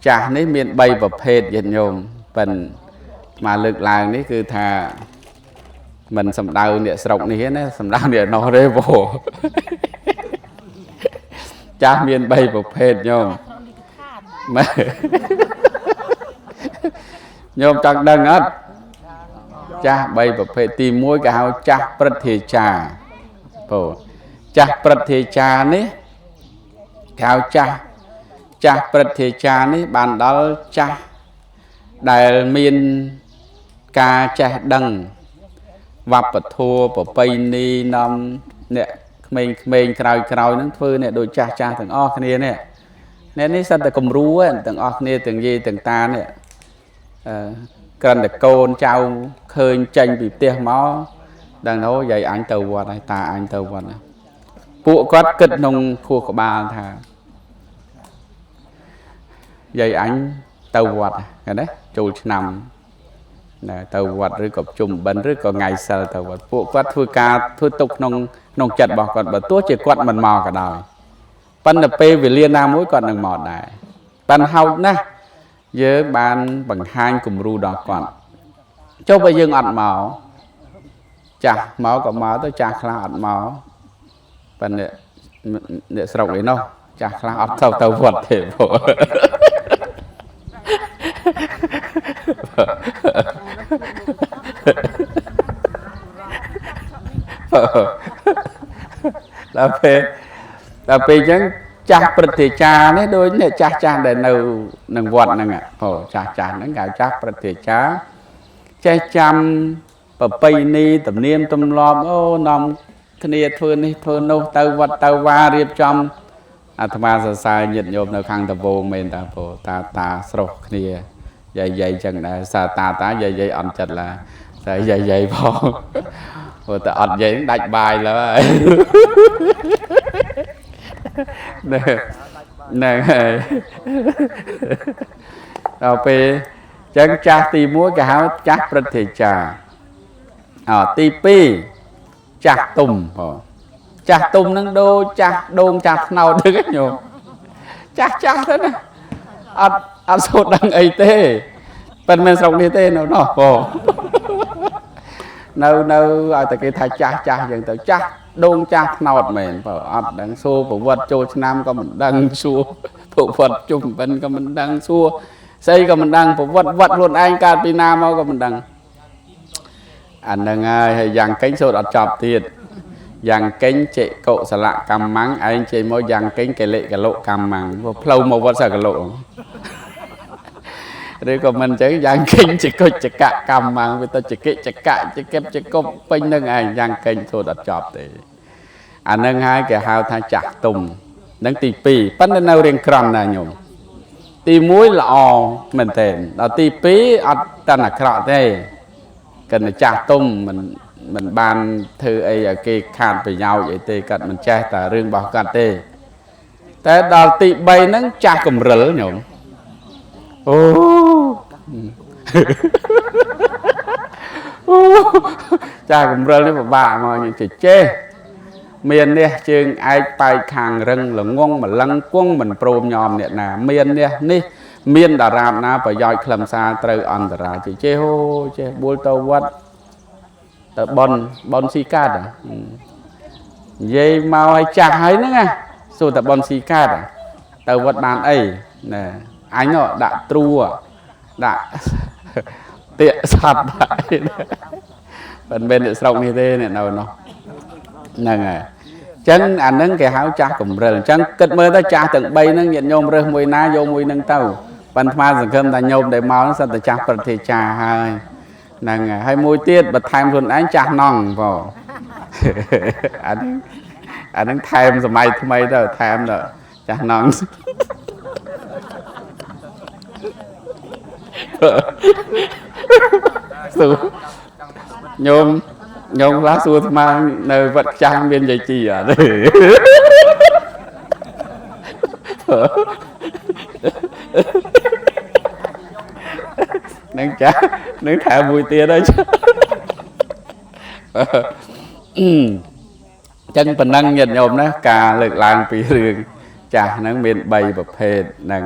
chả ní miền bay và phê dân nhôm phần mà lực làng ní cứ thà mình sầm đau nè sọc ní hết sầm đau nè nó đây vô cha miền bay và phê nhôm mà nhôm chắc đằng á cha bay và phê tìm mối gạo cha bật thì trà bồ cha bật thì trà ní gạo cha cha bật thì trà ní bàn đó cha đại miền ca cha đằng vấp bật thua bờ bay ni năm nè mình cày nó phơi nè đôi cha cha thằng o kia nè nên ní sao ta cùng rú á thằng o kia thằng gì thằng ta nè cần được côn trao khơi tranh bị tia máu đang nói vậy anh tàu vọt này ta anh tàu vọt này bộ quát cất nông khu của ba thà vậy anh tàu vọt này đấy chủ nằm tàu vọt rồi cọp chùm bấn rồi có ngày sau tàu vọt bộ quát thui ca thui tục nông nông chặt bỏ còn bờ tua chỉ quát mình mò cả đời pan là p về liên nam mỗi còn đừng mò đại pan học nè với ban bằng hai cùng ru đỏ còn cho bây giờ ăn máu chả máu có máu tôi chả là ăn máu pan để sầu ấy nó chả là ăn tàu tàu vọt thể bộ là phê chẳng cha bật thì cha đấy đôi này cha để nấu nâng vọt nâng ạ cha nó gạo cha bật thì cha chăm bờ bay ni tầm niêm tầm lom ô nòng kia thôi nô tàu vọt tàu va riệp trong tham gia sai nhiệt nhômនៅខាងតវងមែនតាពោតាស្រស់គ្នាយាយចឹងដែរសាតាយាយអត់ចិត្តឡាតែយាយផងព្រោះតែអត់យាយដាច់បាយលើហើយណែហើយដល់ពេលចឹងចាស់ទី1គេហៅចាស់ព្រឹទ្ធាចារ្យទី2ចាស់ទុំបងចាស់ទុំនឹងដូរចាស់ដងចាស់ថ្នោតទៅញោមចាស់ទៅណាអត់សូត្រដឹងអីទេប៉ិនមិនស្រុកនេះទេនៅនោះបងនៅឲ្យតែគេថាចាស់ចឹងទៅចាស់ដងចាស់ថ្នោតមែនបងអត់ដឹងសួរប្រវត្តិចូលឆ្នាំក៏មិនដឹងសួរប្រវត្តិជុំបិណ្ឌក៏មិនដឹងសួរស្អីក៏មិនដឹងប្រវត្តិវត្តខ្លួនឯងកើតពីណាមកក៏មិនដឹងអាហ្នឹងហើយយ៉ាងកេញសូត្រអត់ចប់ទៀតយ៉ាងកេញចេកុសលកម្មੰឯងជិះមកយ៉ាងកេញកេលិកលុកម្មੰផ្លូវមកវត្តសកលុឬក៏មិនចឹងយ៉ាងកេញចេកុចកកម្មੰវាទៅចកិចកចកិបចកុបពេញនឹងឯងយ៉ាងកេញសូត្រអត់ចប់ទេអាហ្នឹងហើយគេហៅថាចាស់ទុំនឹងទី2ប៉ុន្តែនៅរៀងក្រំណាញោមទី1ល្អមែនទែនដល់ទី2អត់តអាក្រក់ទេកិនចាស់ទុំមិនបានធ្វើអីឲ្យគេខាតប្រយោជន៍អីទេគាត់មិនចេះតែរឿងរបស់គាត់ទេតែដល់ទី3ហ្នឹងចាស់កំរិលញោមអូចាស់កំរិលនេះពិបាកមកយើងចេះមាននេះជើងឯកបែកខាងរឹងល្ងងម្លឹងគង់មិនព្រមញោមអ្នកណាមាននេះមានតារាបណាប្រយោជន៍ខ្លឹមសារត្រូវអន្តរាចេះហូចេះបួលទៅវត្តទៅបនស៊ីកាតនិយាយមកឲ្យចាស់ហើយហ្នឹងណាសួរតែបនស៊ីកាតទៅវត្តបានអីណែអញដាក់ត្រួដាក់ទាកសត្វដែរមិនមែនអ្នកស្រុកនេះទេអ្នកនៅនោះហ្នឹងហើយចឹងអាហ្នឹងគេហៅចាស់កំរិលអញ្ចឹងគិតមើលទៅចាស់ទាំង3ហ្នឹងញាតិញោមរើសមួយណាយកមួយហ្នឹងទៅប៉ុន្តែសង្ឃឹមថាញោមដែលមកហ្នឹងសិតតែចាស់ព្រឹទ្ធាចារ្យហើយហ្នឹងហើយមួយទៀតបន្ថែមខ្លួនឯងចាស់ណង់បងអាហ្នឹងថែមសម័យថ្មីទៅថែមទៅចាស់ណង់សួរញោមខ្លះសួរស្មាននៅវត្តចាស់មានយាយជីអត់ទេនឹងចាស់នឹងថែមមួយទៀតហើយចឹងប៉ុណ្ណឹងញាតិញោមណាការលើកឡើងពីរឿងចាស់ហ្នឹងមាន3ប្រភេទហ្នឹង